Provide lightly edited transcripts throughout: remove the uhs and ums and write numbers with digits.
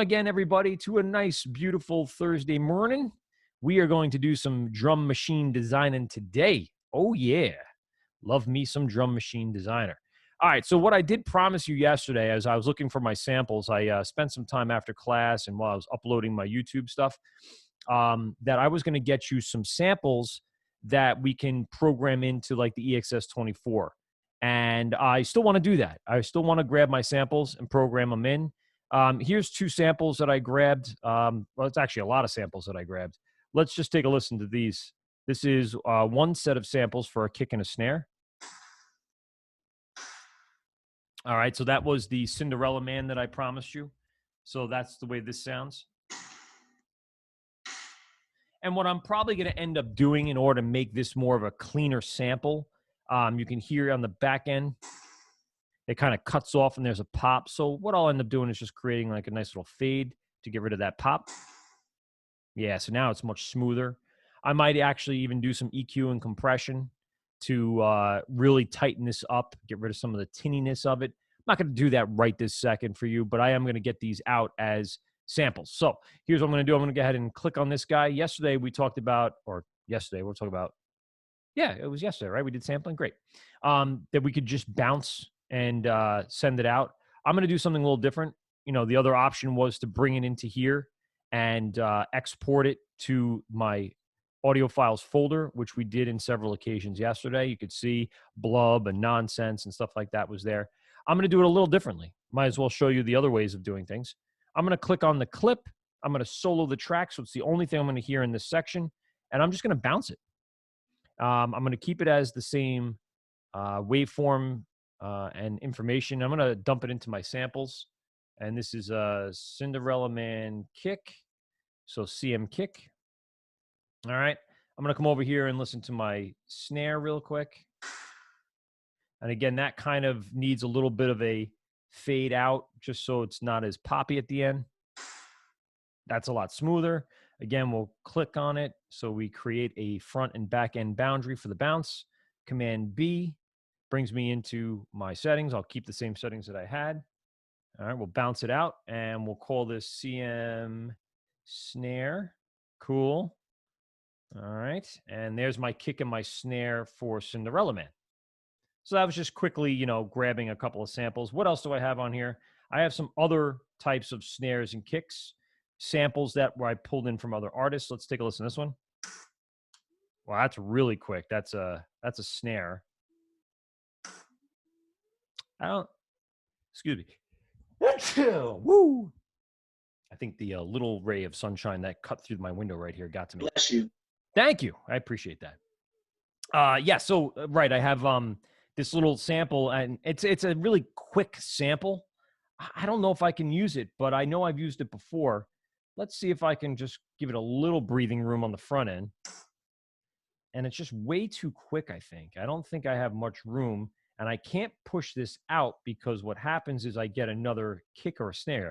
Again, everybody, to a nice, beautiful Thursday morning. We are going to do some drum machine designing today. Oh, yeah. Love me some drum machine designer. All right. So, what I did promise you yesterday, as I was looking for my samples, I spent some time after class and while I was uploading my YouTube stuff, that I was going to get you some samples that we can program into like the EXS24. And I still want to do that. I still want to grab my samples and program them in. Here's two samples that I grabbed. Well, it's actually a lot of samples that I grabbed. Let's just take a listen to these. This is one set of samples for a kick and a snare. All right, so that was the Cinderella Man that I promised you. So that's the way this sounds. And what I'm probably going to end up doing in order to make this more of a cleaner sample, you can hear on the back end, it kind of cuts off and there's a pop. So what I'll end up doing is just creating like a nice little fade to get rid of that pop. Yeah, so now it's much smoother. I might actually even do some EQ and compression to really tighten this up, get rid of some of the tinniness of it. I'm not going to do that right this second for you, but I am going to get these out as samples. So here's what I'm going to do. I'm going to go ahead and click on this guy. Yesterday we talked about, or yesterday we'll talk about, yeah, it was yesterday, right? We did sampling. Great. That we could just bounce and send it out. I'm going to do something a little different. You know, the other option was to bring it into here and export it to my audio files folder, which we did in several occasions yesterday. You could see blub and nonsense and stuff like that was there. I'm going to do it a little differently. Might as well show you the other ways of doing things. I'm going to click on the clip. I'm going to solo the track. So it's the only thing I'm going to hear in this section. And I'm just going to bounce it. I'm going to keep it as the same waveform and information. I'm going to dump it into my samples. And this is a Cinderella Man kick. So CM kick. All right. I'm going to come over here and listen to my snare real quick. And again, that kind of needs a little bit of a fade out just so it's not as poppy at the end. That's a lot smoother. Again, we'll click on it. So we create a front and back end boundary for the bounce. Command B brings me into my settings. I'll keep the same settings that I had. All right, we'll bounce it out and we'll call this CM snare. Cool. All right, and there's my kick and my snare for Cinderella Man. So that was just quickly, you know, grabbing a couple of samples. What else do I have on here? I have some other types of snares and kicks, samples that where I pulled in from other artists. Let's take a listen to this one. Wow, that's really quick. That's a snare. Excuse me. Woo. I think the little ray of sunshine that cut through my window right here got to me. Bless you. Thank you. I appreciate that. Yeah, so right, I have this little sample, and it's a really quick sample. I don't know if I can use it, but I know I've used it before. Let's see if I can just give it a little breathing room on the front end. And it's just way too quick, I think. I don't think I have much room, and I can't push this out because what happens is I get another kick or a snare.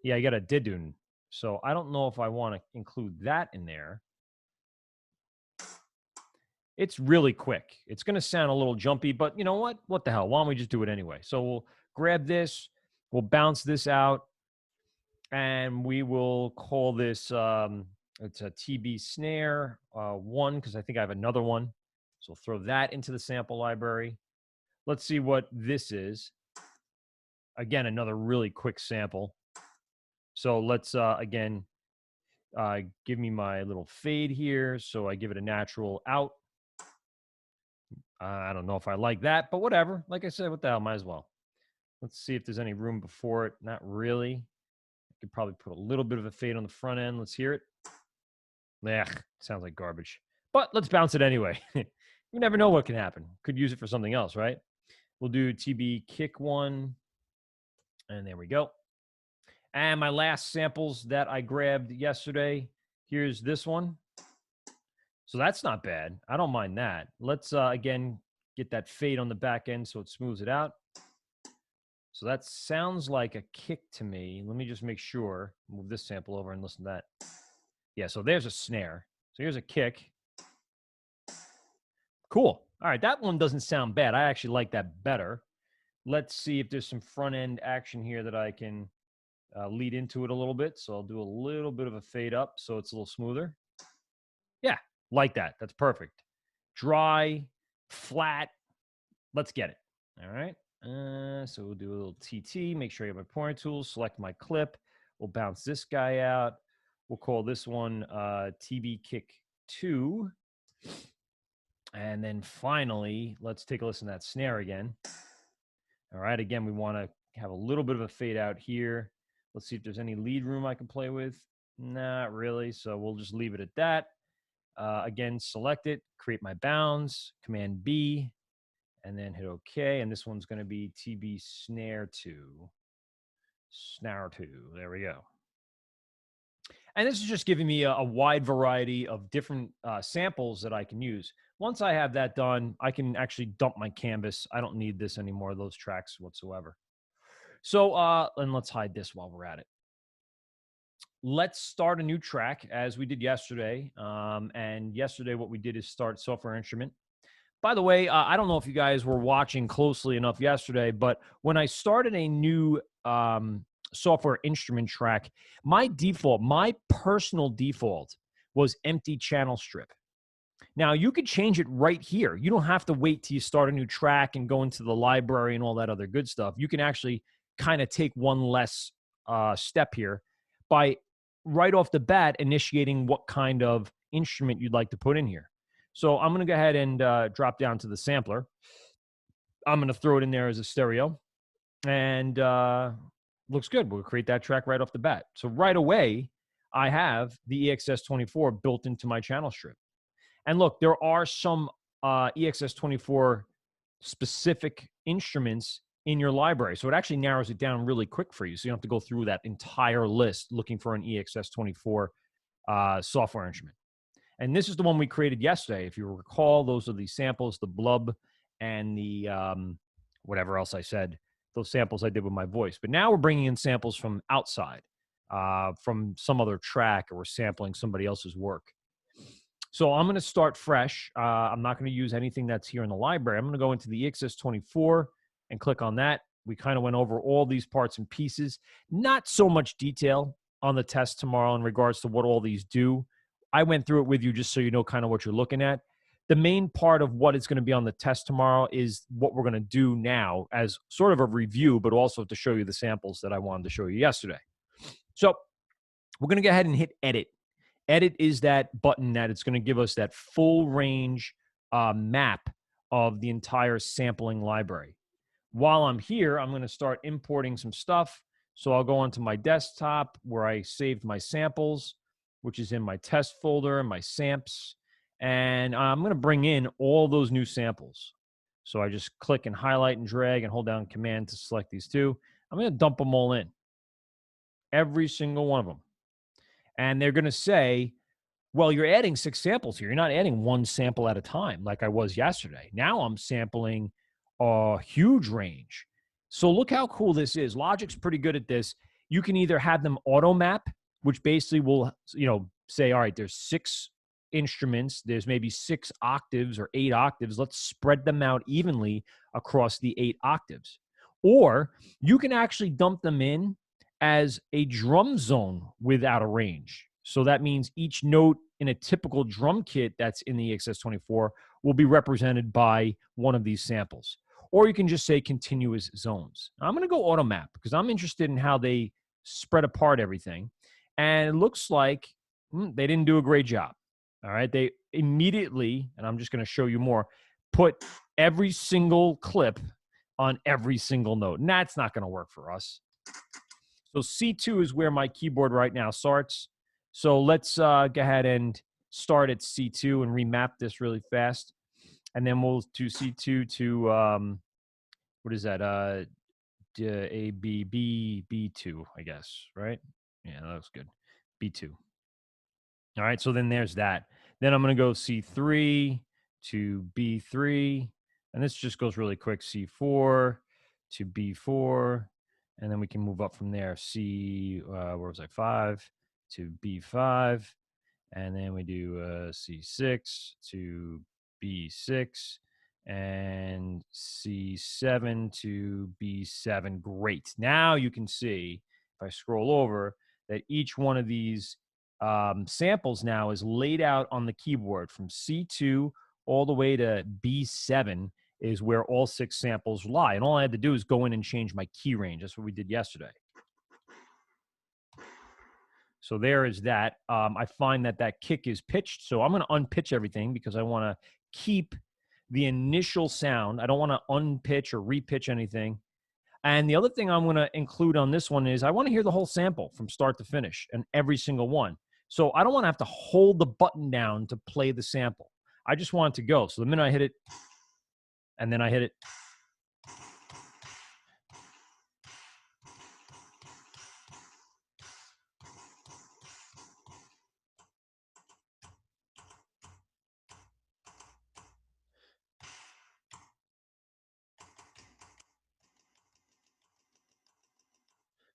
Yeah, I get a didun. So I don't know if I want to include that in there. It's really quick. It's going to sound a little jumpy, but you know what? What the hell? Why don't we just do it anyway? So we'll grab this, we'll bounce this out, and we will call this, it's a TB snare 1, because I think I have another one. So we'll throw that into the sample library. Let's see what this is. Again, another really quick sample. So let's, again, give me my little fade here. So I give it a natural out. I don't know if I like that, but whatever. Like I said, what the hell, might as well. Let's see if there's any room before it. Not really. I could probably put a little bit of a fade on the front end. Let's hear it. Ugh, sounds like garbage. But let's bounce it anyway. You never know what can happen. Could use it for something else, right? We'll do TB kick 1. And there we go. And my last samples that I grabbed yesterday, here's this one. So that's not bad. I don't mind that. Let's, again, get that fade on the back end so it smooths it out. So that sounds like a kick to me. Let me just make sure. Move this sample over and listen to that. Yeah, so there's a snare. So here's a kick. Cool. All right, that one doesn't sound bad. I actually like that better. Let's see if there's some front end action here that I can lead into it a little bit. So I'll do a little bit of a fade up so it's a little smoother. Yeah, like that. That's perfect. Dry, flat. Let's get it. All right. So we'll do a little TT, make sure I have my pointer tool, select my clip. We'll bounce this guy out. We'll call this one TB Kick 2. And then finally, let's take a listen to that snare again. All right. Again, we want to have a little bit of a fade out here. Let's see if there's any lead room I can play with. Not really. So we'll just leave it at that. Again, select it, create my bounds, Command B, and then hit OK. And this one's going to be TB Snare 2. Snare 2. There we go. And this is just giving me a wide variety of different samples that I can use. Once I have that done, I can actually dump my canvas. I don't need this anymore, those tracks whatsoever. So, and let's hide this while we're at it. Let's start a new track as we did yesterday. And yesterday, what we did is start Software Instrument. By the way, I don't know if you guys were watching closely enough yesterday, but when I started a new Software Instrument track, my personal default was empty channel strip. Now, you could change it right here. You don't have to wait till you start a new track and go into the library and all that other good stuff. You can actually kind of take one less step here by right off the bat initiating what kind of instrument you'd like to put in here. So I'm going to go ahead and drop down to the sampler. I'm going to throw it in there as a stereo. And looks good. We'll create that track right off the bat. So right away, I have the EXS-24 built into my channel strip. And look, there are some EXS-24 specific instruments in your library. So it actually narrows it down really quick for you. So you don't have to go through that entire list looking for an EXS-24 software instrument. And this is the one we created yesterday. If you recall, those are the samples, the blub and the whatever else I said, those samples I did with my voice. But now we're bringing in samples from outside, from some other track, or we're sampling somebody else's work. So I'm going to start fresh. I'm not going to use anything that's here in the library. I'm going to go into the EXS-24 and click on that. We kind of went over all these parts and pieces. Not so much detail on the test tomorrow in regards to what all these do. I went through it with you just so you know kind of what you're looking at. The main part of what is going to be on the test tomorrow is what we're going to do now as sort of a review, but also to show you the samples that I wanted to show you yesterday. So we're going to go ahead and hit Edit. Edit is that button that it's going to give us that full range map of the entire sampling library. While I'm here, I'm going to start importing some stuff. So I'll go onto my desktop where I saved my samples, which is in my test folder and my samps. And I'm going to bring in all those new samples. So I just click and highlight and drag and hold down Command to select these two. I'm going to dump them all in, every single one of them. And they're going to say, well, you're adding 6 samples here. You're not adding one sample at a time like I was yesterday. Now I'm sampling a huge range. So look how cool this is. Logic's pretty good at this. You can either have them auto map, which basically will, say, all right, there's 6 instruments. There's maybe 6 octaves or 8 octaves. Let's spread them out evenly across the 8 octaves. Or you can actually dump them in as a drum zone without a range. So that means each note in a typical drum kit that's in the EXS-24 will be represented by one of these samples. Or you can just say continuous zones. I'm going to go auto map because I'm interested in how they spread apart everything. And it looks like they didn't do a great job. All right. They immediately, and I'm just going to show you more, put every single clip on every single note. And that's not going to work for us. So C2 is where my keyboard right now starts. So let's go ahead and start at C2 and remap this really fast. And then we'll do C2 to, what is that? A, B, B, B2, I guess, right? Yeah, that looks good. B2. All right, so then there's that. Then I'm going to go C3 to B3. And this just goes really quick. C4 to B4. And then we can move up from there. Where was I? 5 to B5. And then we do C6 to B6 and C7 to B7. Great. Now you can see if I scroll over, that each one of these samples now is laid out on the keyboard from C2 all the way to B7 is where all 6 samples lie. And all I had to do is go in and change my key range. That's what we did yesterday. So there is that. I find that that kick is pitched. So I'm going to unpitch everything because I want to keep the initial sound. I don't want to unpitch or repitch anything. And the other thing I'm going to include on this one is I want to hear the whole sample from start to finish and every single one. So I don't want to have to hold the button down to play the sample. I just want it to go. So the minute I hit it, and then I hit it,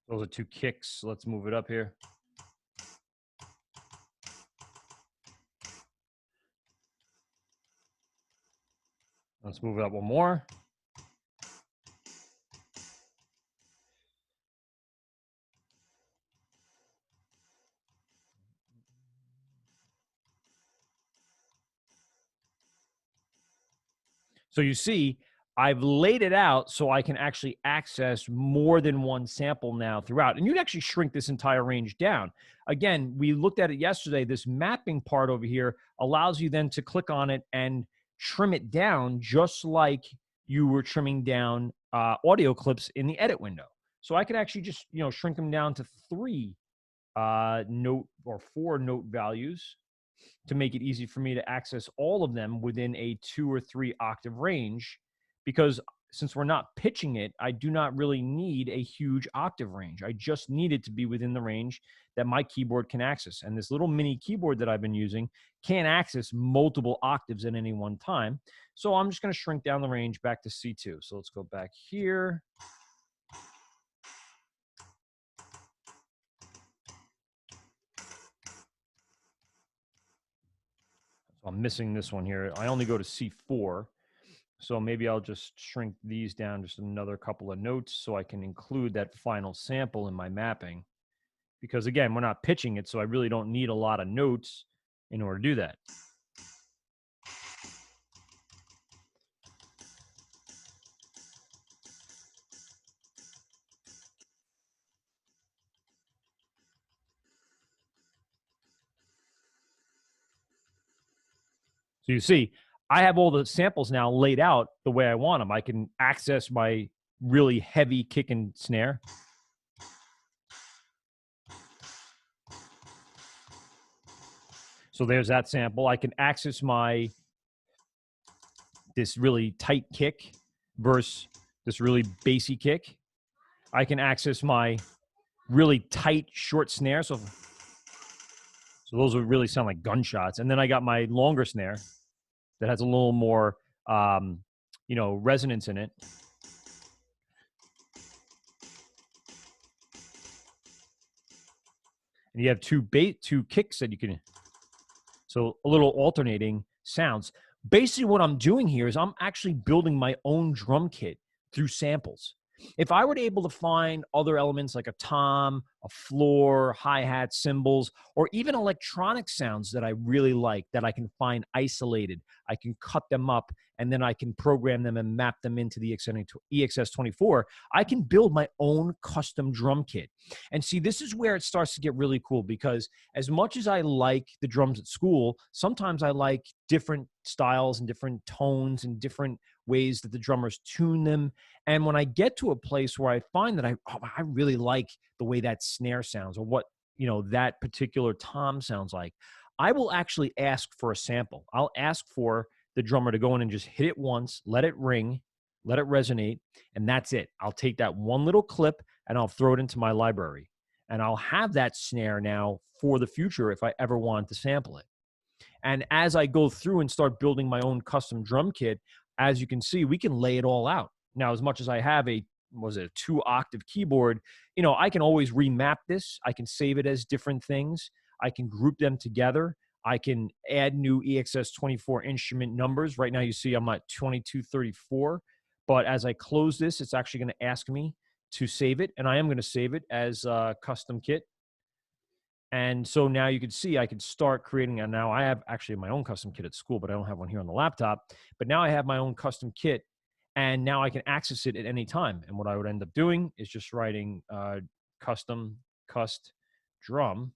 those are 2 kicks. Let's move it up here. Let's move it up one more. So you see, I've laid it out so I can actually access more than one sample now throughout. And you'd actually shrink this entire range down. Again, we looked at it yesterday. This mapping part over here allows you then to click on it and trim it down just like you were trimming down audio clips in the edit window. So I could actually just, shrink them down to 3 note or 4 note values to make it easy for me to access all of them within a 2 or 3 octave range, because since we're not pitching it, I do not really need a huge octave range. I just need it to be within the range that my keyboard can access. And this little mini keyboard that I've been using can't access multiple octaves at any one time. So I'm just going to shrink down the range back to C2. So let's go back here. So I'm missing this one here. I only go to C4. So maybe I'll just shrink these down just another couple of notes so I can include that final sample in my mapping. Because again, we're not pitching it, so I really don't need a lot of notes in order to do that. So you see, I have all the samples now laid out the way I want them. I can access my really heavy kick and snare. So there's that sample. I can access this really tight kick versus this really bassy kick. I can access my really tight short snare. So those would really sound like gunshots. And then I got my longer snare that has a little more, resonance in it. And you have two kicks that you can, so a little alternating sounds. Basically what I'm doing here is I'm actually building my own drum kit through samples. If I were able to find other elements like a tom, a floor, hi-hat, cymbals, or even electronic sounds that I really like that I can find isolated, I can cut them up and then I can program them and map them into the EXS24, I can build my own custom drum kit. And see, this is where it starts to get really cool, because as much as I like the drums at school, sometimes I like different styles and different tones and different ways that the drummers tune them. And when I get to a place where I find that I really like the way that snare sounds, or what, that particular tom sounds like, I will actually ask for a sample. I'll ask for the drummer to go in and just hit it once, let it ring, let it resonate, and that's it. I'll take that one little clip and I'll throw it into my library. And I'll have that snare now for the future if I ever want to sample it. And as I go through and start building my own custom drum kit, as you can see, we can lay it all out. Now, as much as I have a 2-octave keyboard, I can always remap this. I can save it as different things. I can group them together. I can add new EXS24 instrument numbers. Right now, you see I'm at 2234. But as I close this, it's actually going to ask me to save it, and I am going to save it as a custom kit. And so now you can see I could start creating, and now I have actually my own custom kit at school, but I don't have one here on the laptop. But now I have my own custom kit, and now I can access it at any time. And what I would end up doing is just writing custom cust drum.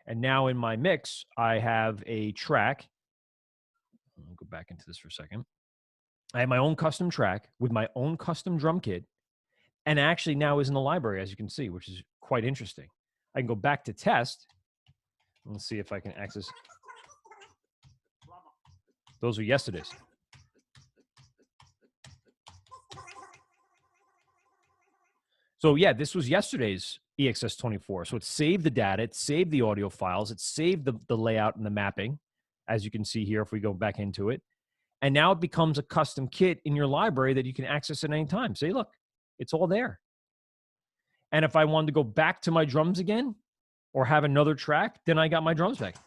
And now in my mix, I have a track. I'll go back into this for a second. I have my own custom track with my own custom drum kit, and actually now is in the library, as you can see, which is quite interesting. I can go back to test. Let's see if I can access. Those are yesterday's. So yeah, this was yesterday's EXS24. So it saved the data, it saved the audio files, it saved the layout and the mapping, as you can see here if we go back into it. And now it becomes a custom kit in your library that you can access at any time. Say, look, it's all there. And if I wanted to go back to my drums again or have another track, then I got my drums back.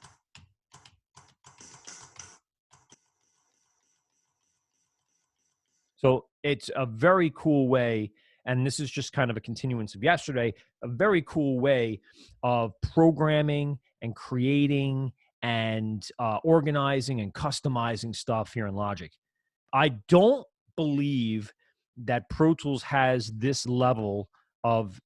So it's a very cool way, and this is just kind of a continuance of yesterday, a very cool way of programming and creating and organizing and customizing stuff here in Logic. I don't believe that Pro Tools has this level of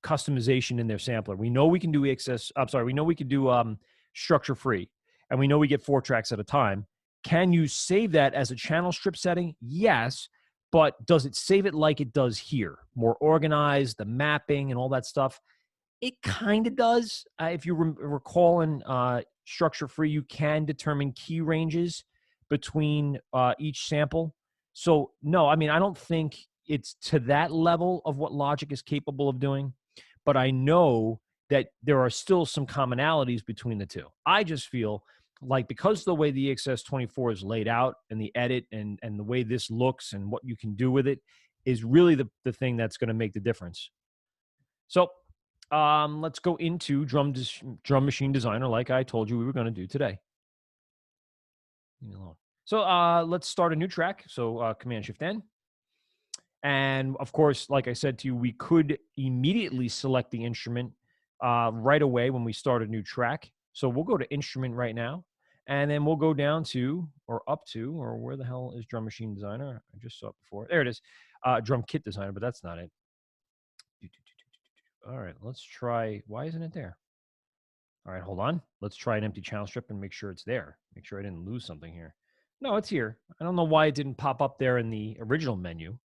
customization in their sampler. We know we can do we know we can do structure free, and we know we get 4 tracks at a time. Can you save that as a channel strip setting? Yes, but does it save it like it does here? More organized, the mapping and all that stuff? It kind of does. If you recall in structure free, you can determine key ranges between each sample. So no, I mean, I don't think it's to that level of what Logic is capable of doing, but I know that there are still some commonalities between the two. I just feel like because the way the EXS24 is laid out and the edit and the way this looks and what you can do with it is really the thing that's going to make the difference. So let's go into Drum Machine Designer like I told you we were going to do today. So let's start a new track. So Command-Shift-N. And of course, like I said to you, we could immediately select the instrument right away when we start a new track. So we'll go to instrument right now, and then we'll go down to, or up to, or where the hell is Drum Machine Designer? I just saw it before. There it is. Drum Kit Designer, but that's not it. All right, let's try. Why isn't it there? All right, hold on. Let's try an empty channel strip and make sure it's there. Make sure I didn't lose something here. No, it's here. I don't know why it didn't pop up there in the original menu.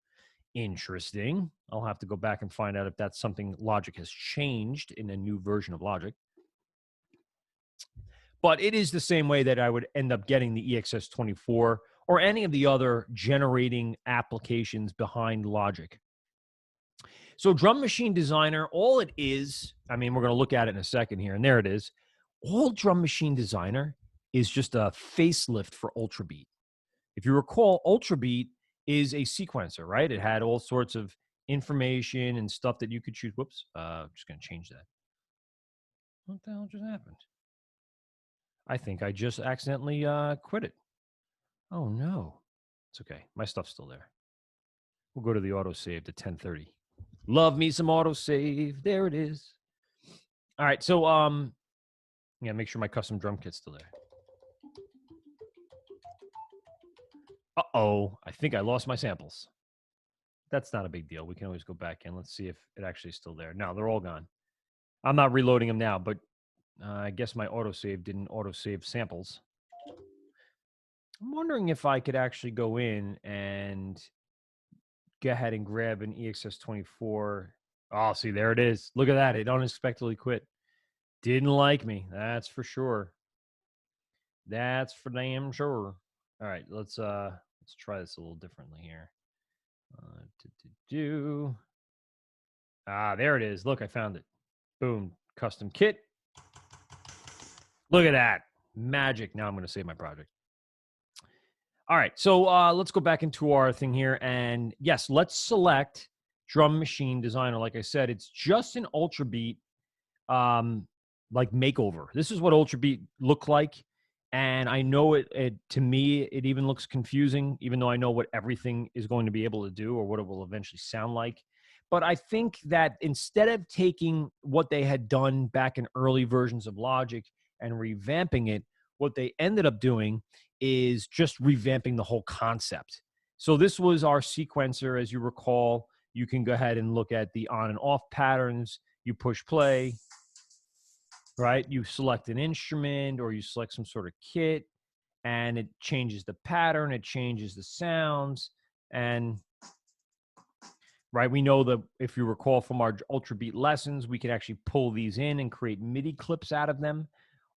Interesting. I'll have to go back and find out if that's something Logic has changed in a new version of Logic. But it is the same way that I would end up getting the EXS24 or any of the other generating applications behind Logic. So Drum Machine Designer, all it is, I mean, we're going to look at it in a second here, and there it is. All Drum Machine Designer is just a facelift for Ultrabeat. If you recall, Ultrabeat is a sequencer, right? It had all sorts of information and stuff that you could choose. Whoops, I'm just going to change that. What the hell just happened? I think I just accidentally quit it. Oh, no. It's okay. My stuff's still there. We'll go to the autosave to 1030. Love me some autosave. There it is. All right. So, yeah, make sure my custom drum kit's still there. Uh-oh. I think I lost my samples. That's not a big deal. We can always go back in. Let's see if it actually is still there. No, they're all gone. I'm not reloading them now, but I guess my autosave didn't autosave samples. I'm wondering if I could actually go in and go ahead and grab an EXS24. Oh, see, there it is. Look at that. It unexpectedly quit. Didn't like me. That's for sure. That's for damn sure. All right, let's try this a little differently here. There it is. Look, I found it. Boom, custom kit. Look at that. Magic. Now I'm going to save my project. All right, so let's go back into our thing here. And yes, let's select Drum Machine Designer. Like I said, it's just an Ultrabeat like makeover. This is what Ultrabeat looked like. And I know it to me, it even looks confusing, even though I know what everything is going to be able to do or what it will eventually sound like. But I think that instead of taking what they had done back in early versions of Logic and revamping it, what they ended up doing is just revamping the whole concept. So this was our sequencer. As you recall, you can go ahead and look at the on and off patterns. You push play, right? You select an instrument or you select some sort of kit, and it changes the pattern, it changes the sounds. And right, we know that if you recall from our Ultra Beat lessons, we can actually pull these in and create MIDI clips out of them.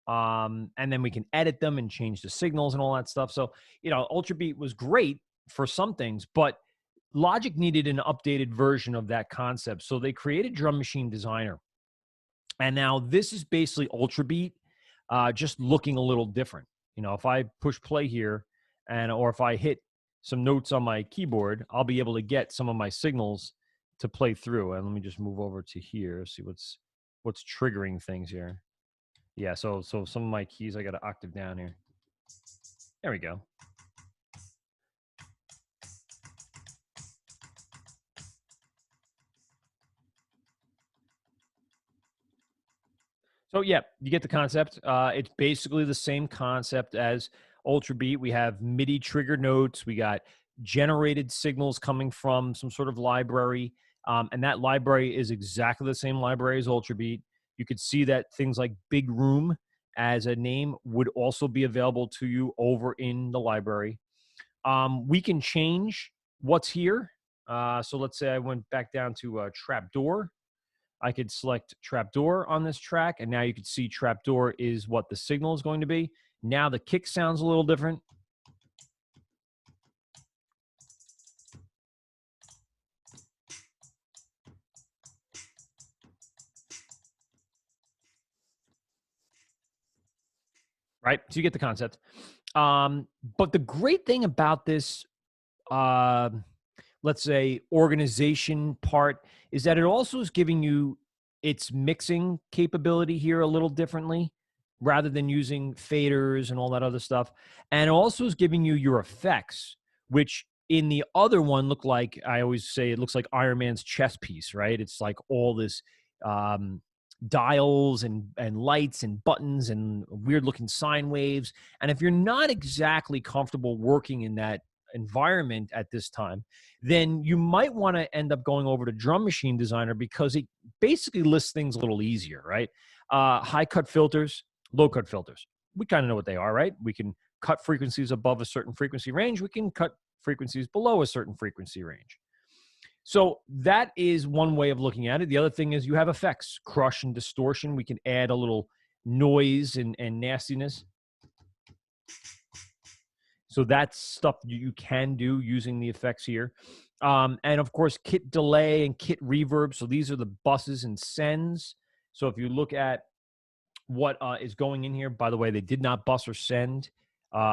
And then we can edit them and change the signals and all that stuff. So, Ultra Beat was great for some things, but Logic needed an updated version of that concept. So they created Drum Machine Designer. And now this is basically Ultra Beat, just looking a little different. If I push play here or if I hit some notes on my keyboard, I'll be able to get some of my signals to play through. And let me just move over to here, see what's triggering things here. Yeah, so some of my keys, I got an octave down here. There we go. So yeah, you get the concept. It's basically the same concept as Ultra Beat. We have MIDI trigger notes. We got generated signals coming from some sort of library, and that library is exactly the same library as Ultra Beat. You could see that things like Big Room as a name would also be available to you over in the library. We can change what's here. So let's say I went back down to Trapdoor. I could select Trapdoor on this track, and now you can see Trapdoor is what the signal is going to be. Now the kick sounds a little different. Right? So you get the concept. But the great thing about this, let's say, organization part is that it also is giving you its mixing capability here a little differently rather than using faders and all that other stuff. And it also is giving you your effects, which in the other one look like, I always say it looks like Iron Man's chess piece, right? It's like all this um, dials and lights and buttons and weird looking sine waves. And if you're not exactly comfortable working in that environment at this time, then you might want to end up going over to Drum Machine Designer because it basically lists things a little easier, right? High cut filters, low cut filters. We kind of know what they are, right? We can cut frequencies above a certain frequency range. We can cut frequencies below a certain frequency range. So that is one way of looking at it. The other thing is you have effects, crush and distortion. We can add a little noise and nastiness. So that's stuff you can do using the effects here. And of course, kit delay and kit reverb. So these are the buses and sends. So if you look at what is going in here, by the way, they did not bus or send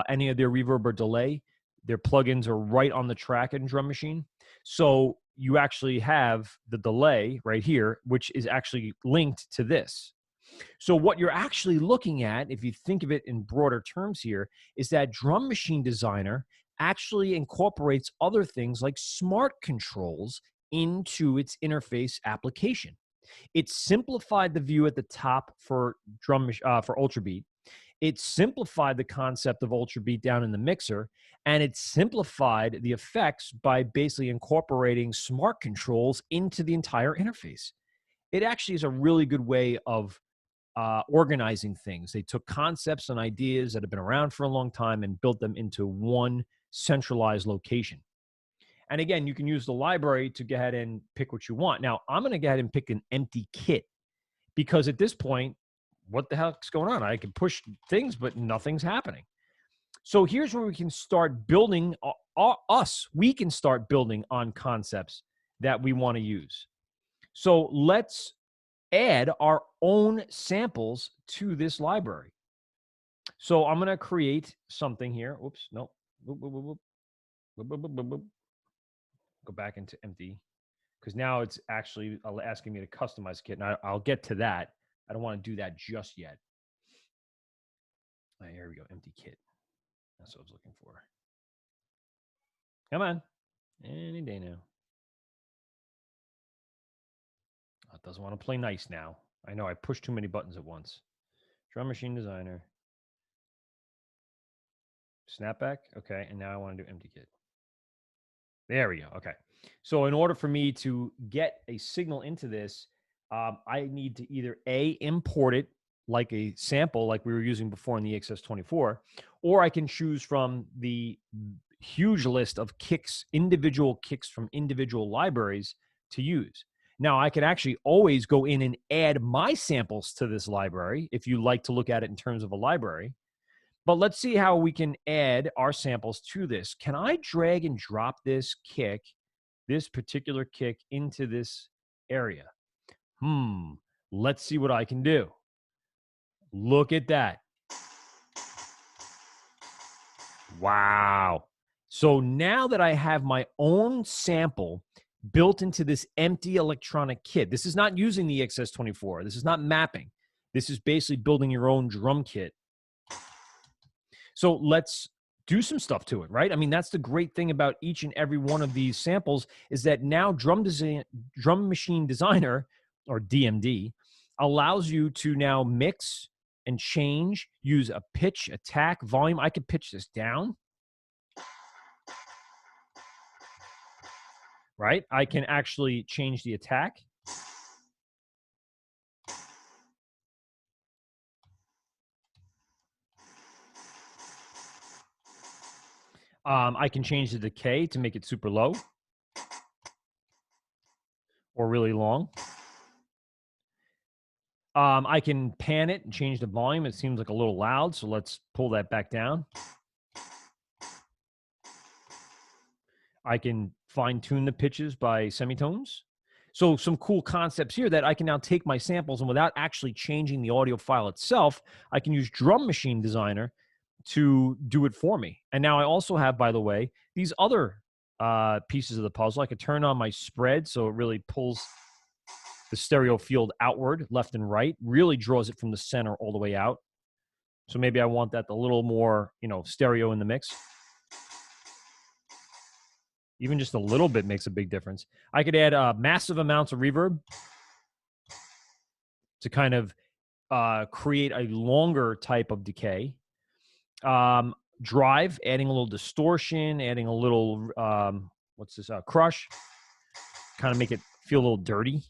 any of their reverb or delay. Their plugins are right on the track in Drum Machine. So you actually have the delay right here, which is actually linked to this. So what you're actually looking at, if you think of it in broader terms here, is that Drum Machine Designer actually incorporates other things like smart controls into its interface application. It simplified the view at the top for for Ultra Beat. It simplified the concept of Ultra Beat down in the mixer, and it simplified the effects by basically incorporating smart controls into the entire interface. It actually is a really good way of organizing things. They took concepts and ideas that have been around for a long time and built them into one centralized location. And again, you can use the library to go ahead and pick what you want. Now, I'm going to go ahead and pick an empty kit because at this point, what the heck's going on? I can push things, but nothing's happening. So here's where we can start building we can start building on concepts that we want to use. So let's add our own samples to this library. So I'm going to create something here. Oops, no. Go back into empty because now it's actually asking me to customize a kit. And I'll get to that. I don't want to do that just yet. Right, here we go. Empty kit. That's what I was looking for. Come on. Any day now. it doesn't want to play nice now. I know I pushed too many buttons at once. Drum Machine Designer. Snapback. Okay, and now I want to do empty kit. There we go. Okay. So in order for me to get a signal into this, I need to either A, import it like a sample like we were using before in the EXS24, or I can choose from the huge list of kicks, individual kicks from individual libraries to use. Now, I could actually always go in and add my samples to this library if you like to look at it in terms of a library. But let's see how we can add our samples to this. Can I drag and drop this kick, this particular kick, into this area? Let's see what I can do. Look at that. Wow. So now that I have my own sample built into this empty electronic kit, this is not using the EXS24. This is not mapping. This is basically building your own drum kit. So let's do some stuff to it, right? I mean, that's the great thing about each and every one of these samples is that now Drum Machine Designer, or DMD, allows you to now mix and change, use a pitch, attack, volume. I could pitch this down, right? I can actually change the attack. I can change the decay to make it super low or really long. I can pan it and change the volume. It seems like a little loud, so let's pull that back down. I can fine tune the pitches by semitones. So some cool concepts here that I can now take my samples and without actually changing the audio file itself, I can use Drum Machine Designer to do it for me. And now I also have, by the way, these other pieces of the puzzle. I could turn on my spread so it really pulls the stereo field outward, left and right, really draws it from the center all the way out. So maybe I want that a little more, stereo in the mix. Even just a little bit makes a big difference. I could add massive amounts of reverb to kind of create a longer type of decay. Drive, adding a little distortion, adding a little, crush, kind of make it feel a little dirty.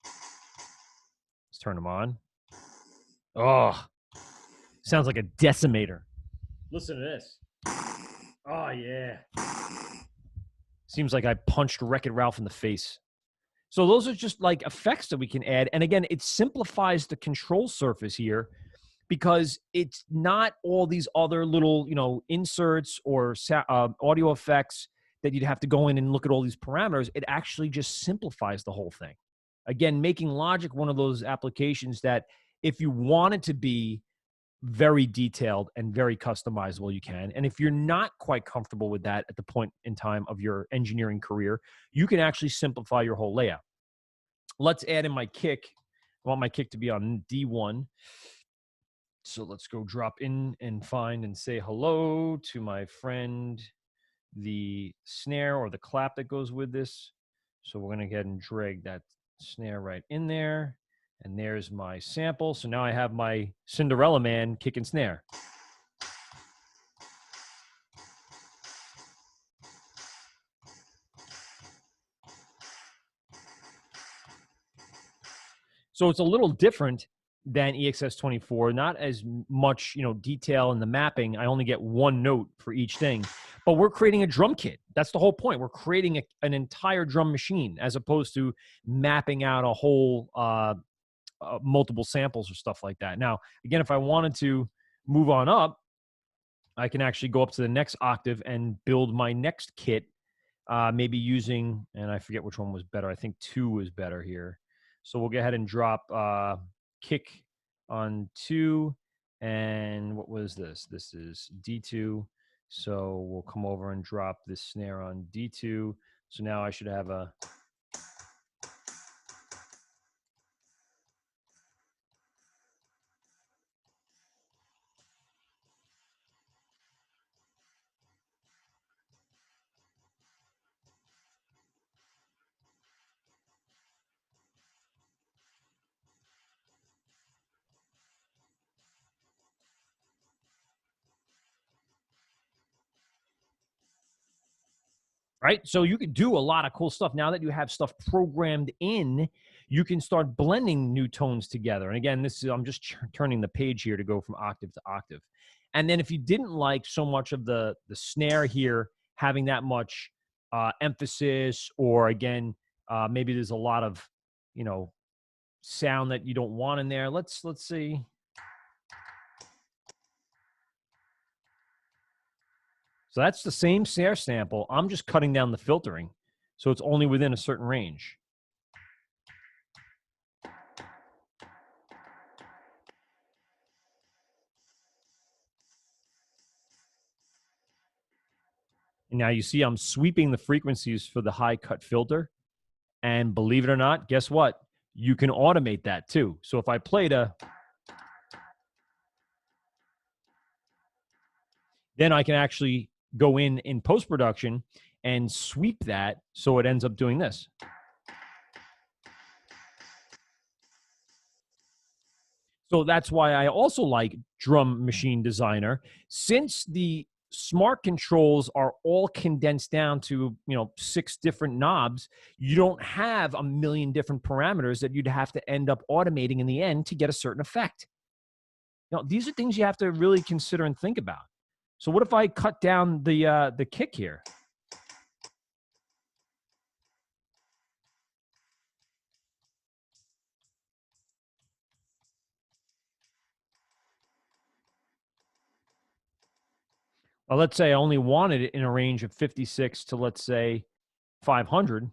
Let's turn them on. Oh, sounds like a decimator. Listen to this. Oh, yeah. Seems like I punched Wreck-It Ralph in the face. So those are just like effects that we can add. And again, it simplifies the control surface here because it's not all these other little, inserts or audio effects that you'd have to go in and look at all these parameters. It actually just simplifies the whole thing. Again, making Logic one of those applications that if you want it to be very detailed and very customizable, you can. And if you're not quite comfortable with that at the point in time of your engineering career, you can actually simplify your whole layout. Let's add in my kick. I want my kick to be on D1. So let's go drop in and find and say hello to my friend, the snare or the clap that goes with this. So we're going to go ahead and drag that snare right in there. And there's my sample. So now I have my Cinderella Man kick and snare. So it's a little different than EXS24, not as much, detail in the mapping. I only get one note for each thing, but we're creating a drum kit. That's the whole point. We're creating an entire drum machine as opposed to mapping out a whole multiple samples or stuff like that. Now, again, if I wanted to move on up, I can actually go up to the next octave and build my next kit, maybe using, and I forget which one was better. I think 2 was better here. So we'll go ahead and drop kick on 2. And what was this? This is D2. So we'll come over and drop this snare on D2. So now I should have a right? So you could do a lot of cool stuff. Now that you have stuff programmed in, you can start blending new tones together. And again, this is, I'm just turning the page here to go from octave to octave. And then if you didn't like so much of the snare here, having that much emphasis, or again, maybe there's a lot of, you know, sound that you don't want in there. Let's see. So that's the same snare sample. I'm just cutting down the filtering, so it's only within a certain range. And now you see I'm sweeping the frequencies for the high cut filter. And believe it or not, guess what? You can automate that too. So if I played then I can actually go in post-production and sweep that so it ends up doing this. So that's why I also like Drum Machine Designer. Since the smart controls are all condensed down to, you know, 6 different knobs, you don't have a million different parameters that you'd have to end up automating in the end to get a certain effect. Now, these are things you have to really consider and think about. So what if I cut down the kick here? Well, let's say I only wanted it in a range of 56 to, let's say, 500.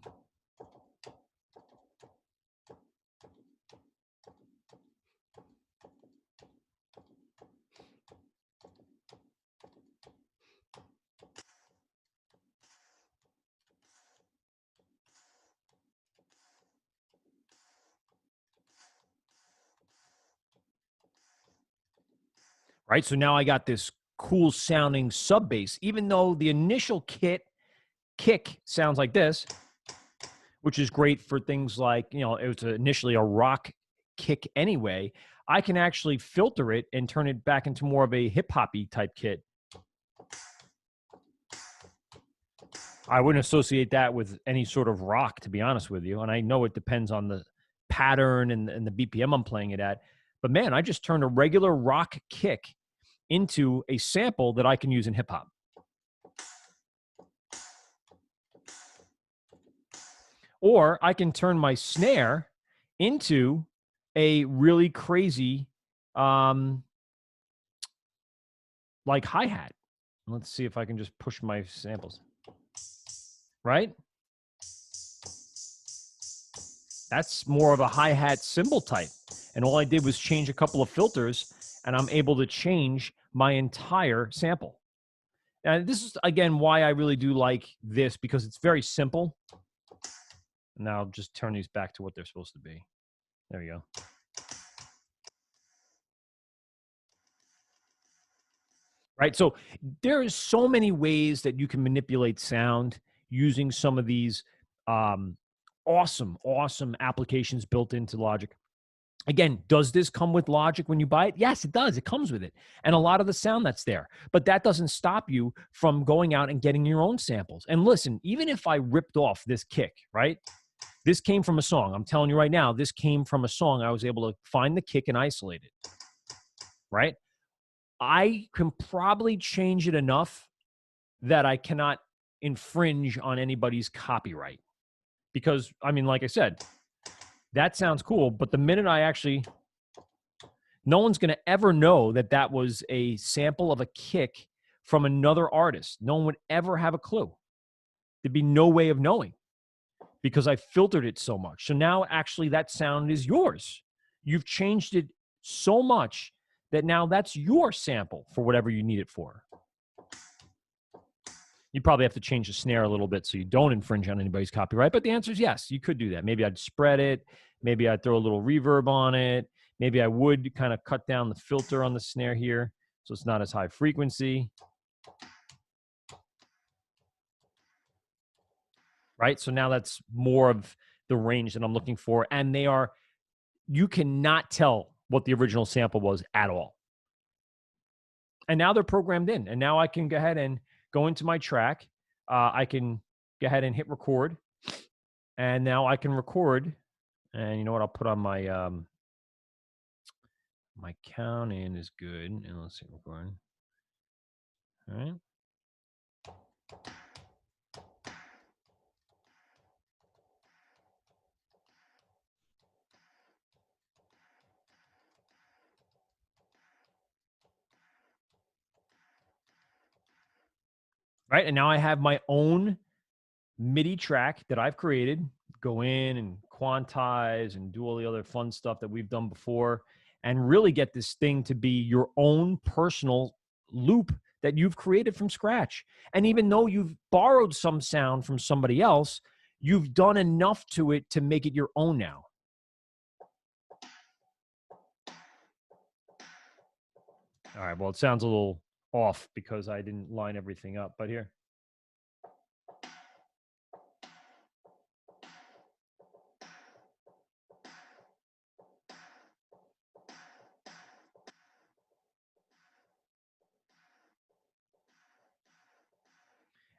Right? So now I got this cool sounding sub bass, even though the initial kick sounds like this, which is great for things like, you know, it was initially a rock kick anyway. I can actually filter it and turn it back into more of a hip hoppy type kit. I wouldn't associate that with any sort of rock, to be honest with you. And I know it depends on the pattern and the BPM I'm playing it at. But man, I just turned a regular rock kick into a sample that I can use in hip hop. Or I can turn my snare into a really crazy, like hi-hat. Let's see if I can just push my samples. Right? That's more of a hi-hat cymbal type. And all I did was change a couple of filters, and I'm able to change my entire sample. And this is, again, why I really do like this, because it's very simple. Now I'll just turn these back to what they're supposed to be. There we go. Right? So there's so many ways that you can manipulate sound using some of these awesome applications built into Logic. Again, does this come with Logic when you buy it? Yes, it does. It comes with it. And a lot of the sound that's there. But that doesn't stop you from going out and getting your own samples. And listen, even if I ripped off this kick, right? This came from a song. I'm telling you right now, this came from a song. I was able to find the kick and isolate it, right? I can probably change it enough that I cannot infringe on anybody's copyright. Because, I mean, like I said, that sounds cool, but the minute I actually, no one's going to ever know that that was a sample of a kick from another artist. No one would ever have a clue. There'd be no way of knowing because I filtered it so much. So now actually that sound is yours. You've changed it so much that now that's your sample for whatever you need it for. You probably have to change the snare a little bit so you don't infringe on anybody's copyright. But the answer is yes, you could do that. Maybe I'd spread it. Maybe I'd throw a little reverb on it. Maybe I would kind of cut down the filter on the snare here so it's not as high frequency. Right? So now that's more of the range that I'm looking for. And they are, you cannot tell what the original sample was at all. And now they're programmed in. And now I can go ahead and go into my track. I can go ahead and hit record. And now I can record. And you know what? I'll put on my my count in is good. And let's see, record. All right. Right. And now I have my own MIDI track that I've created. Go in and quantize and do all the other fun stuff that we've done before and really get this thing to be your own personal loop that you've created from scratch. And even though you've borrowed some sound from somebody else, you've done enough to it to make it your own now. All right. Well, it sounds a little off because I didn't line everything up, but here.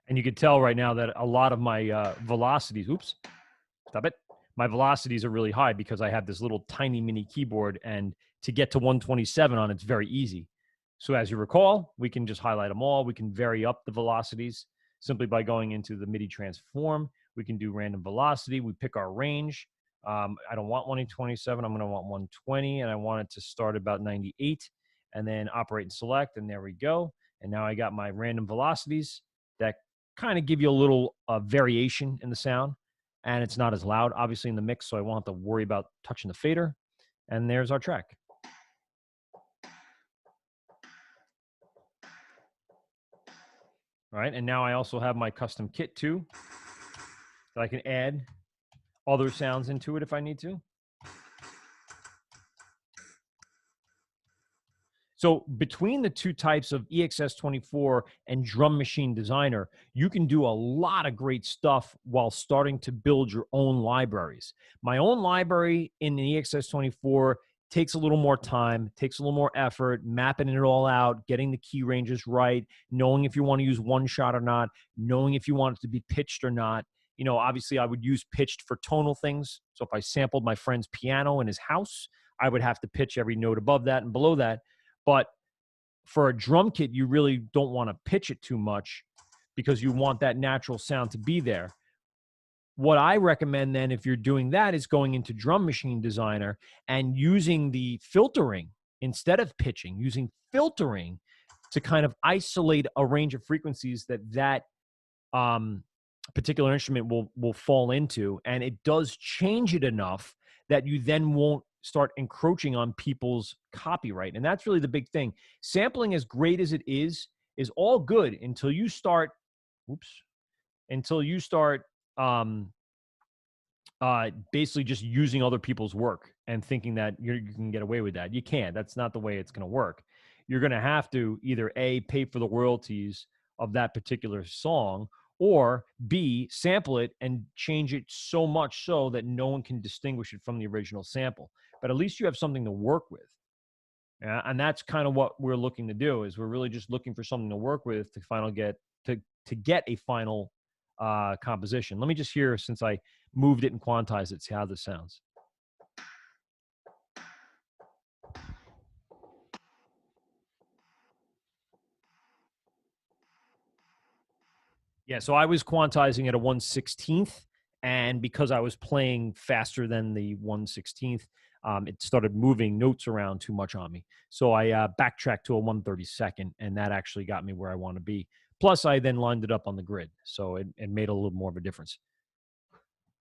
And you can tell right now that a lot of my velocities, oops, stop it. My velocities are really high because I have this little tiny mini keyboard, and to get to 127 on it's very easy. So as you recall, we can just highlight them all. We can vary up the velocities simply by going into the MIDI transform. We can do random velocity. We pick our range. I don't want 127. I'm going to want 120, and I want it to start about 98, and then operate and select, and there we go. And now I got my random velocities that kind of give you a little variation in the sound, and it's not as loud, obviously, in the mix, so I won't have to worry about touching the fader. And there's our track. All right, and now I also have my custom kit too, that I can add other sounds into it if I need to. So between the two types of EXS24 and Drum Machine Designer, you can do a lot of great stuff while starting to build your own libraries. My own library in the EXS24 takes a little more time, takes a little more effort, mapping it all out, getting the key ranges right, knowing if you want to use one shot or not, knowing if you want it to be pitched or not. You know, obviously I would use pitched for tonal things. So if I sampled my friend's piano in his house, I would have to pitch every note above that and below that. But for a drum kit, you really don't want to pitch it too much because you want that natural sound to be there. What I recommend then, if you're doing that, is going into Drum Machine Designer and using the filtering instead of pitching, using filtering to kind of isolate a range of frequencies that particular instrument will fall into. And it does change it enough that you then won't start encroaching on people's copyright. And that's really the big thing. Sampling, as great as it is all good until you start, basically just using other people's work and thinking that you can get away with that. You can't. That's not the way it's going to work. You're going to have to either A, pay for the royalties of that particular song, or B, sample it and change it so much so that no one can distinguish it from the original sample. But at least you have something to work with. And that's kind of what we're looking to do, is we're really just looking for something to work with to get a final composition. Let me just hear, since I moved it and quantized it, see how this sounds. Yeah, so I was quantizing at a 1/16th, and because I was playing faster than the 1/16th, it started moving notes around too much on me. So I backtracked to a 1/32nd, and that actually got me where I want to be. Plus, I then lined it up on the grid, so it made a little more of a difference.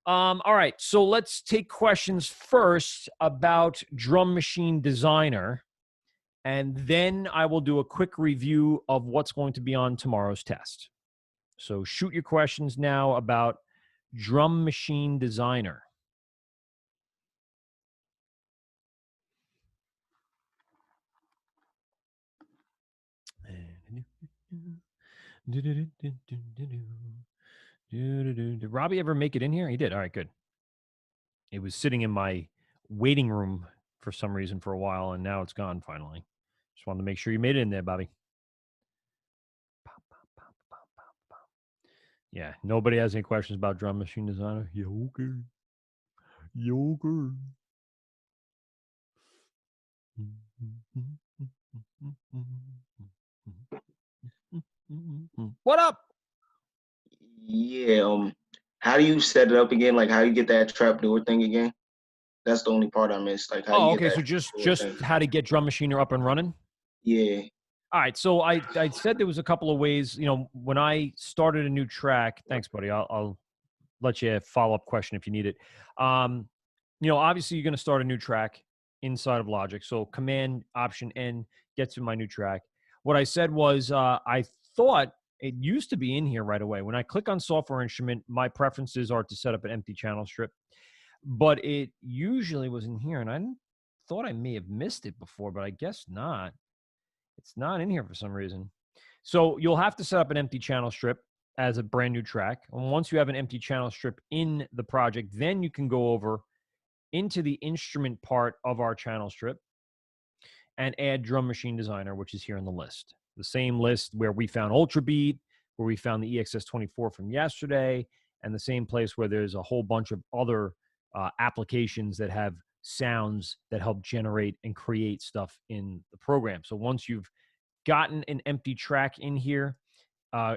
All right, so let's take questions first about Drum Machine Designer, and then I will do a quick review of what's going to be on tomorrow's test. So shoot your questions now about Drum Machine Designer. Did Robbie ever make it in here? He did. All right, good. It was sitting in my waiting room for some reason for a while, and now it's gone finally. Just wanted to make sure you made it in there, Bobby. Yeah, nobody has any questions about Drum Machine Designer. Yeah, okay. Yeah, okay. What up? Yeah. How do you set it up again? Like, how you get that trapdoor thing again? That's the only part I missed. Like, how Oh, you get okay. that So just trapdoor just thing? how to get Drum Machiner up and running. Yeah. All right. So I said there was a couple of ways. You know, when I started a new track. Thanks, buddy. I'll let you follow up question if you need it. Um, you know, obviously you're going to start a new track inside of Logic. So Command Option N gets to my new track. What I said was I thought it used to be in here right away. When I click on Software Instrument, my preferences are to set up an empty channel strip, but it usually was in here, and thought I may have missed it before, but I guess not. It's not in here for some reason. So you'll have to set up an empty channel strip as a brand new track. And once you have an empty channel strip in the project, then you can go over into the instrument part of our channel strip and add Drum Machine Designer, which is here in the list. The same list where we found Ultrabeat, where we found the EXS24 from yesterday, and the same place where there's a whole bunch of other applications that have sounds that help generate and create stuff in the program. So once you've gotten an empty track in here,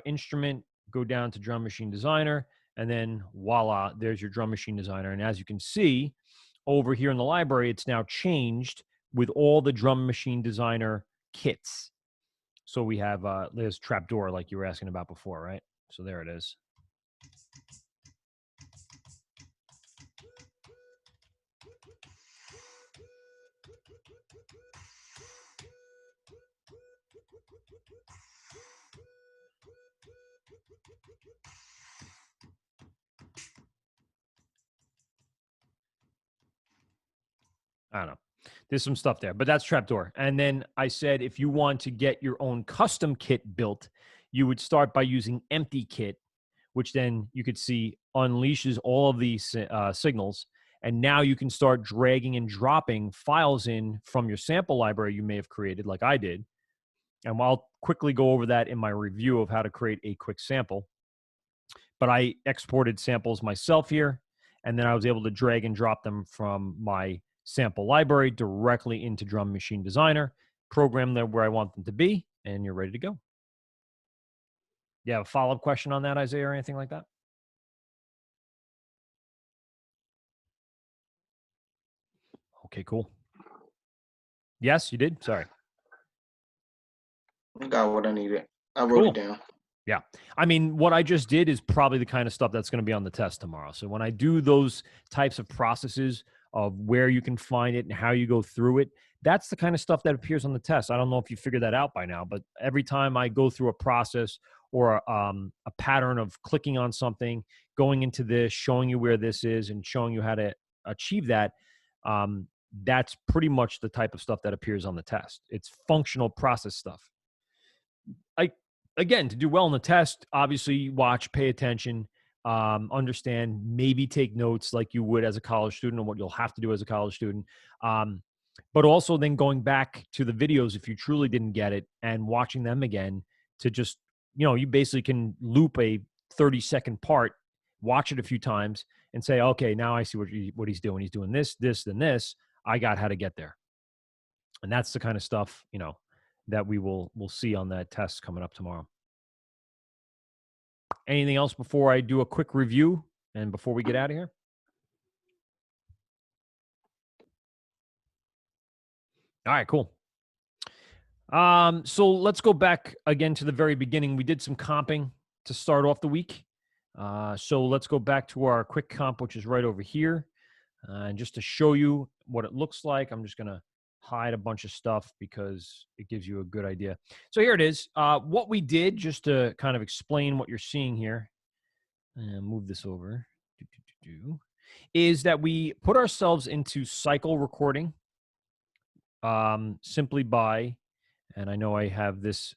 instrument, go down to Drum Machine Designer, and then voila, there's your Drum Machine Designer. And as you can see over here in the library, it's now changed with all the Drum Machine Designer kits. So we have there's Trapdoor, like you were asking about before, right? So there it is. I don't know. There's some stuff there, but that's Trapdoor. And then I said if you want to get your own custom kit built, you would start by using empty kit, which then you could see unleashes all of these signals. And now you can start dragging and dropping files in from your sample library you may have created, like I did. And I'll quickly go over that in my review of how to create a quick sample. But I exported samples myself here, and then I was able to drag and drop them from my sample library directly into Drum Machine Designer, program them where I want them to be, and you're ready to go. You have a follow-up question on that, Isaiah, or anything like that? Okay, cool. Yes, you did? Sorry. I got what I needed. I wrote it Cool. down. Yeah. I mean, what I just did is probably the kind of stuff that's going to be on the test tomorrow. So when I do those types of processes of where you can find it and how you go through it, that's the kind of stuff that appears on the test. I don't know if you figured that out by now, but every time I go through a process or a pattern of clicking on something, going into this, showing you where this is, and showing you how to achieve that, that's pretty much the type of stuff that appears on the test. It's functional process stuff. I again, to do well in the test, obviously watch, pay attention, understand, maybe take notes like you would as a college student, or what you'll have to do as a college student. Um, but also then going back to the videos if you truly didn't get it and watching them again to just, you know, you basically can loop a 30-second part, watch it a few times, and say, okay, now I see what he's doing. He's doing this, this, and this. I got how to get there. And that's the kind of stuff, you know, that we'll see on that test coming up tomorrow. Anything else before I do a quick review and before we get out of here? All right, cool. So let's go back again to the very beginning. We did some comping to start off the week. So let's go back to our quick comp, which is right over here. And just to show you what it looks like, I'm just going to hide a bunch of stuff because it gives you a good idea. So here it is. What we did, just to kind of explain what you're seeing here, and move this over, is that we put ourselves into cycle recording simply by, and I know I have this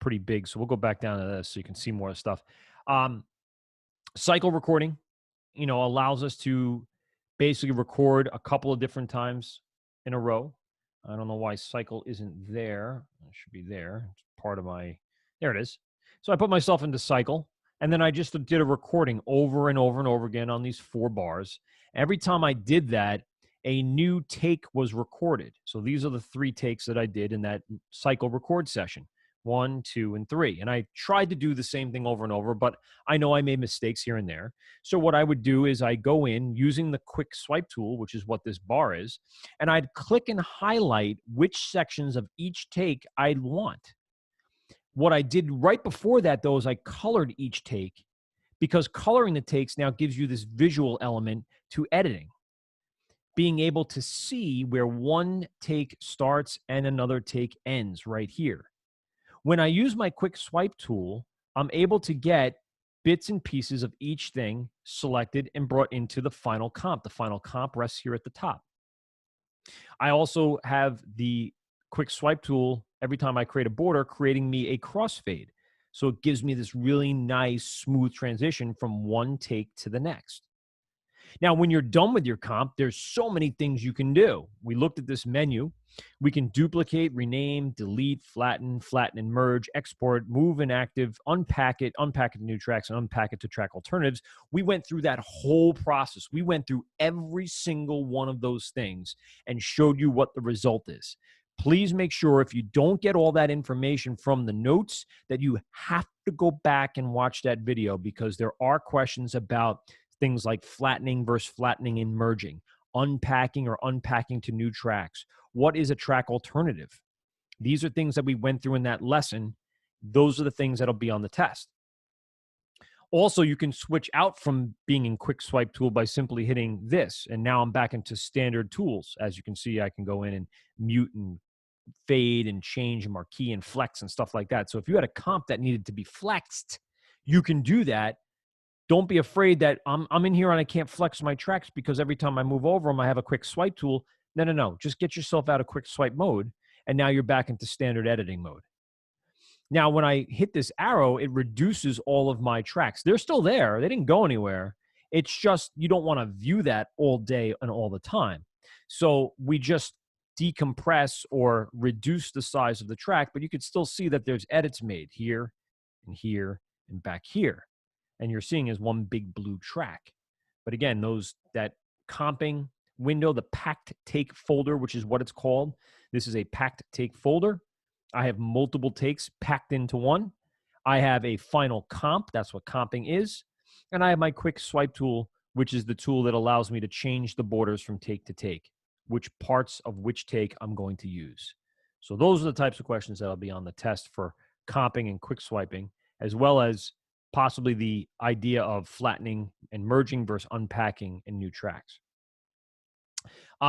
pretty big, so we'll go back down to this so you can see more stuff. Cycle recording, you know, allows us to basically record a couple of different times in a row. I don't know why cycle isn't there. It should be there. It's part of my, there it is. So I put myself into cycle. And then I just did a recording over and over and over again on these 4 bars. Every time I did that, a new take was recorded. So these are the 3 takes that I did in that cycle record session. 1, 2, and 3. And I tried to do the same thing over and over, but I know I made mistakes here and there. So what I would do is I go in using the quick swipe tool, which is what this bar is, and I'd click and highlight which sections of each take I'd want. What I did right before that, though, is I colored each take, because coloring the takes now gives you this visual element to editing, being able to see where one take starts and another take ends right here. When I use my quick swipe tool, I'm able to get bits and pieces of each thing selected and brought into the final comp. The final comp rests here at the top. I also have the quick swipe tool every time I create a border, creating me a crossfade. So it gives me this really nice, smooth transition from one take to the next. Now, when you're done with your comp, there's so many things you can do. We looked at this menu. We can duplicate, rename, delete, flatten and merge, export, move inactive, unpack it to new tracks, and unpack it to track alternatives. We went through that whole process. We went through every single one of those things and showed you what the result is. Please make sure, if you don't get all that information from the notes, that you have to go back and watch that video, because there are questions about things like flattening versus flattening and merging, unpacking or unpacking to new tracks. What is a track alternative? These are things that we went through in that lesson. Those are the things that'll be on the test. Also, you can switch out from being in quick swipe tool by simply hitting this. And now I'm back into standard tools. As you can see, I can go in and mute and fade and change and marquee and flex and stuff like that. So if you had a comp that needed to be flexed, you can do that. Don't be afraid that I'm in here and I can't flex my tracks because every time I move over them, I have a quick swipe tool. No. Just get yourself out of quick swipe mode, and now you're back into standard editing mode. Now, when I hit this arrow, it reduces all of my tracks. They're still there. They didn't go anywhere. It's just you don't want to view that all day and all the time. So we just decompress or reduce the size of the track, but you could still see that there's edits made here and back here. And you're seeing is one big blue track. But again, that comping window, the packed take folder, which is what it's called. This is a packed take folder. I have multiple takes packed into one. I have a final comp. That's what comping is. And I have my quick swipe tool, which is the tool that allows me to change the borders from take to take, which parts of which take I'm going to use. So those are the types of questions that'll be on the test for comping and quick swiping, as well as possibly the idea of flattening and merging versus unpacking in new tracks.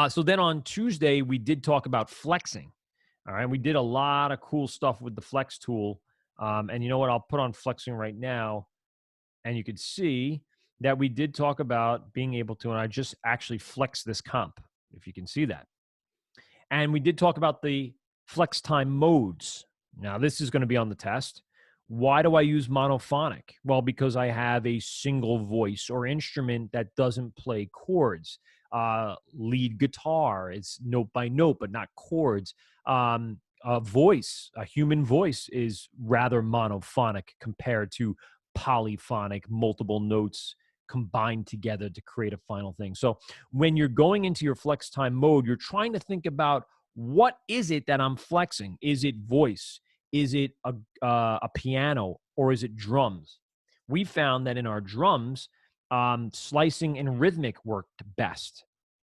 So then on Tuesday, we did talk about flexing. All right. We did a lot of cool stuff with the flex tool. And you know what? I'll put on flexing right now. And you could see that we did talk about being able to, and I just actually flex this comp, if you can see that. And we did talk about the flex time modes. Now, this is going to be on the test. Why do I use monophonic? Well, because I have a single voice or instrument that doesn't play chords. Lead guitar, it's note by note, but not chords. A human voice is rather monophonic compared to polyphonic, multiple notes combined together to create a final thing. So when you're going into your flex time mode, you're trying to think about, what is it that I'm flexing? Is it voice? Is it a piano, or is it drums? We found that in our drums, slicing and rhythmic worked best.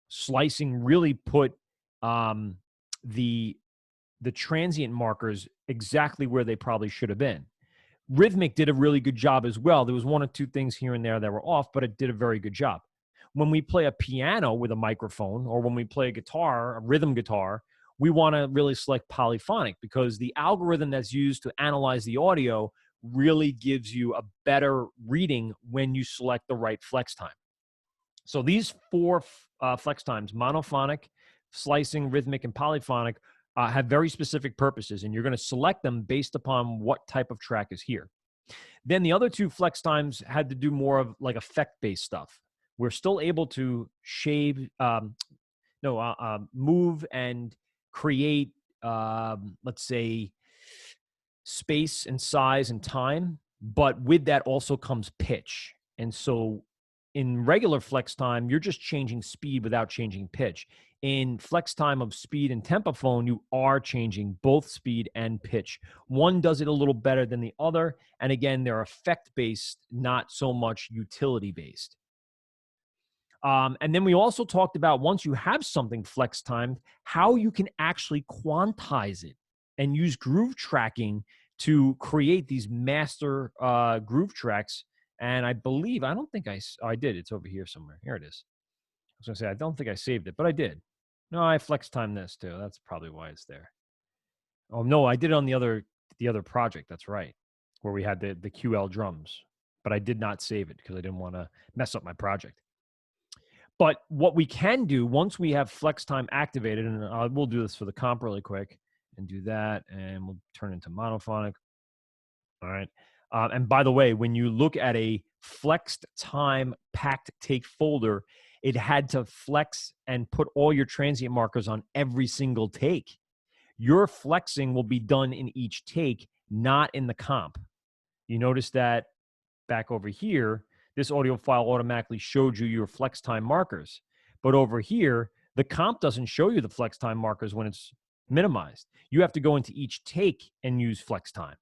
Slicing really put the transient markers exactly where they probably should have been. Rhythmic did a really good job as well. There was 1 or 2 things here and there that were off, but it did a very good job. When we play a piano with a microphone, or when we play a guitar, a rhythm guitar, we want to really select polyphonic, because the algorithm that's used to analyze the audio really gives you a better reading when you select the right flex time. So these 4 flex times, monophonic, slicing, rhythmic, and polyphonic, have very specific purposes, and you're going to select them based upon what type of track is here. Then the other 2 flex times had to do more of like effect-based stuff. We're still able to move and create, let's say, space and size and time, but with that also comes pitch. And so in regular flex time, you're just changing speed without changing pitch. In flex time of speed and Tempophone, you are changing both speed and pitch. One does it a little better than the other. And again, they're effect-based, not so much utility-based. And then we also talked about, once you have something flex timed, how you can actually quantize it and use groove tracking to create these master groove tracks. And I believe, I don't think I did. It's over here somewhere. Here it is. I was going to say, I don't think I saved it, but I did. No, I flex timed this too. That's probably why it's there. Oh, no, I did it on the other project. That's right, where we had the QL drums. But I did not save it because I didn't want to mess up my project. But what we can do once we have flex time activated, and we'll do this for the comp really quick and do that, and we'll turn into monophonic. All right. And by the way, when you look at a flexed time packed take folder, it had to flex and put all your transient markers on every single take. Your flexing will be done in each take, not in the comp. You notice that back over here, this audio file automatically showed you your flex time markers. But over here, the comp doesn't show you the flex time markers when it's minimized. You have to go into each take and use flex time.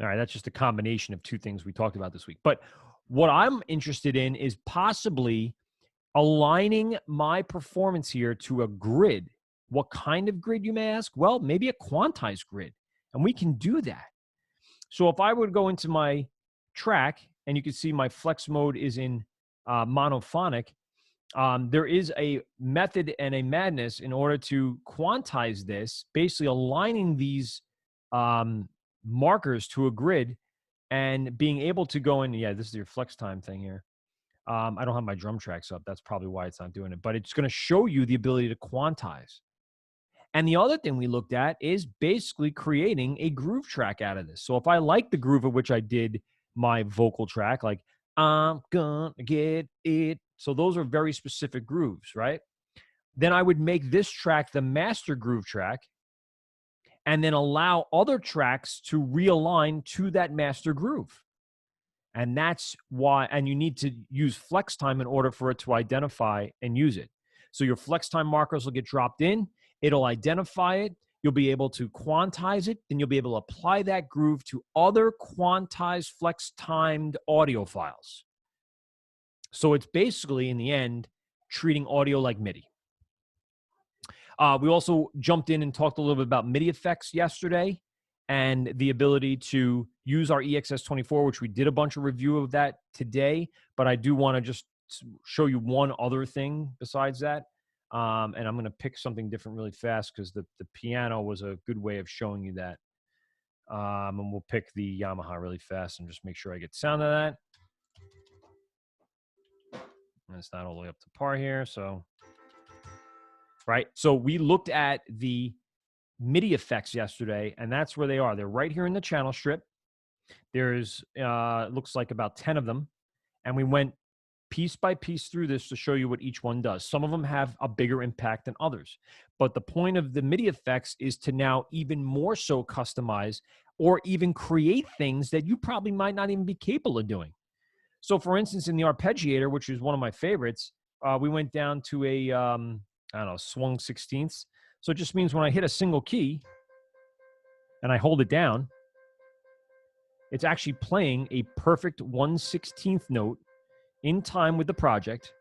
All right, that's just a combination of two things we talked about this week. But what I'm interested in is possibly aligning my performance here to a grid. What kind of grid, you may ask? Well, maybe a quantized grid, and we can do that. So if I were to go into my track, and you can see my flex mode is in monophonic, there is a method and a madness in order to quantize this, basically aligning these markers to a grid and being able to go in. Yeah, this is your flex time thing here. I don't have my drum tracks up. That's probably why it's not doing it. But it's going to show you the ability to quantize. And the other thing we looked at is basically creating a groove track out of this. So if I like the groove at which I did my vocal track, like I'm gonna get it. So those are very specific grooves, right? Then I would make this track the master groove track and then allow other tracks to realign to that master groove. And that's why, and you need to use flex time in order for it to identify and use it. So your flex time markers will get dropped in, it'll identify it, you'll be able to quantize it, then you'll be able to apply that groove to other quantized flex timed audio files. So it's basically, in the end, treating audio like MIDI. We also jumped in and talked a little bit about MIDI effects yesterday and the ability to use our EXS24, which we did a bunch of review of that today, but I do want to just show you one other thing besides that. And I'm going to pick something different really fast because the piano was a good way of showing you that. And we'll pick the Yamaha really fast and just make sure I get sound of that. And it's not all the way up to par here, so... Right? So we looked at the MIDI effects yesterday, and that's where they are. They're right here in the channel strip. There's, looks like about 10 of them. And we went piece by piece through this to show you what each one does. Some of them have a bigger impact than others. But the point of the MIDI effects is to now even more so customize or even create things that you probably might not even be capable of doing. So for instance, in the arpeggiator, which is one of my favorites, we went down to a... I don't know, swung 16ths. So it just means when I hit a single key and I hold it down, it's actually playing a perfect 1/16th note in time with the project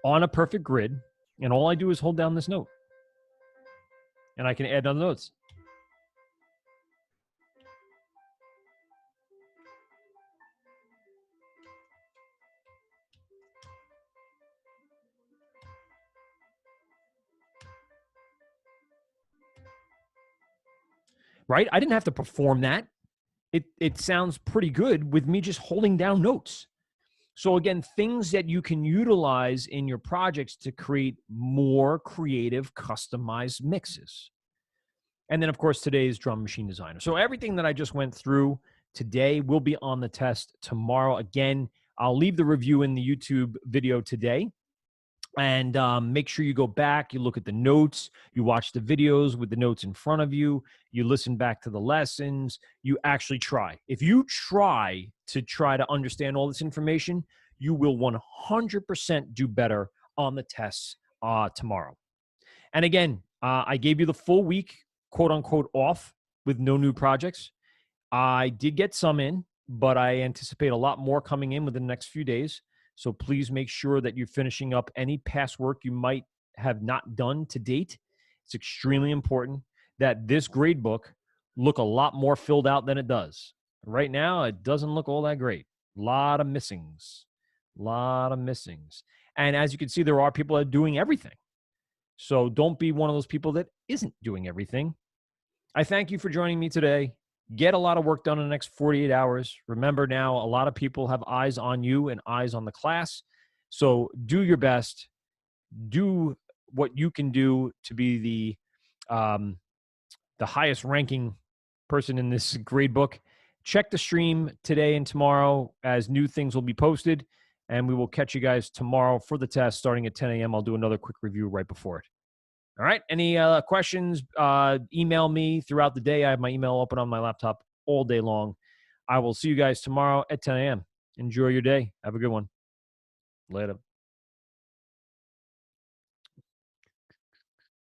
on a perfect grid. And all I do is hold down this note. And I can add other notes. Right? I didn't have to perform that. It sounds pretty good with me just holding down notes. So again, things that you can utilize in your projects to create more creative, customized mixes. And then, of course, today's Drum Machine Designer. So everything that I just went through today will be on the test tomorrow. Again, I'll leave the review in the YouTube video today. And make sure you go back, you look at the notes, you watch the videos with the notes in front of you, you listen back to the lessons, you actually try. If you try to understand all this information, you will 100% do better on the tests tomorrow. And again, I gave you the full week, quote unquote, off with no new projects. I did get some in, but I anticipate a lot more coming in within the next few days. So please make sure that you're finishing up any past work you might have not done to date. It's extremely important that this grade book look a lot more filled out than it does. Right now, it doesn't look all that great. A lot of missings. And as you can see, there are people that are doing everything. So don't be one of those people that isn't doing everything. I thank you for joining me today. Get a lot of work done in the next 48 hours. Remember now, a lot of people have eyes on you and eyes on the class. So do your best. Do what you can do to be the highest ranking person in this grade book. Check the stream today and tomorrow as new things will be posted. And we will catch you guys tomorrow for the test starting at 10 a.m. I'll do another quick review right before it. All right. Any questions? Email me throughout the day. I have my email open on my laptop all day long. I will see you guys tomorrow at 10 a.m. Enjoy your day. Have a good one. Later.